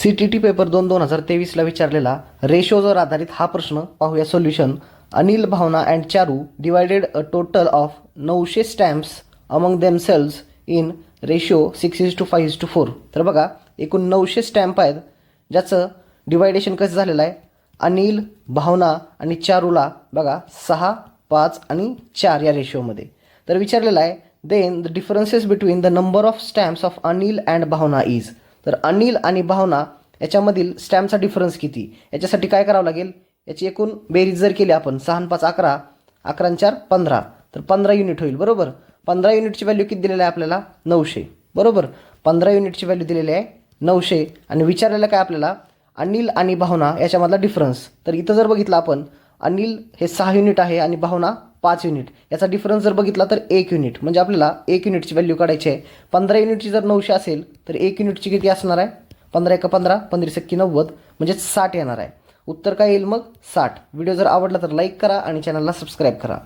CTT paper 2023ला विचारलेला रेशोजवर आधारित हा प्रश्न पाहूया solution. Anil, Bhavana and Charu divided a total of 900 stamps among themselves in ratio 6:5:4. तर बघा, एकूण 900 स्टॅम्प आहेत ज्याचं डिवायडेशन कसं झालेलं आहे. अनिल, भावना आणि चारूला बघा 6, 5 आणि 4 या रेशोमध्ये. तर विचारलेलं आहे then the differences between the number of stamps of Anil and Bhavana is. तर अनिल आणि भावना याच्यामधील स्टॅम्पचा डिफरन्स किती, याच्यासाठी काय करावं लागेल. याची एकूण बेरीज जर केली आपण 6 आणि 5 11, 11 आणि 4 15, तर 15 युनिट होईल. बरोबर, 15 युनिटची व्हॅल्यू किती दिलेली आहे आपल्याला 900. बरोबर, 15 युनिटची व्हॅल्यू दिलेली आहे 900 आणि विचारलेलं काय आपल्याला अनिल आणि भावना याच्यामधला डिफरन्स. तर इथं जर बघितलं आपण अनिल हे 6 युनिट आहे आणि भावना 5 युनिट, याचा डिफरन्स जर बघितला तर 1 युनिट. म्हणजे आपल्याला 1 युनिटची व्हॅल्यू काढायची आहे. 15 युनिटची जर 900 असेल तर 1 युनिटची किती असणार आहे 15 × 15, 15 × 90 म्हणजे 60 येणार आहे. उत्तर काय येईल मग 60. व्हिडिओ जर आवडला तर लाईक करा आणि चॅनलला सबस्क्राईब करा.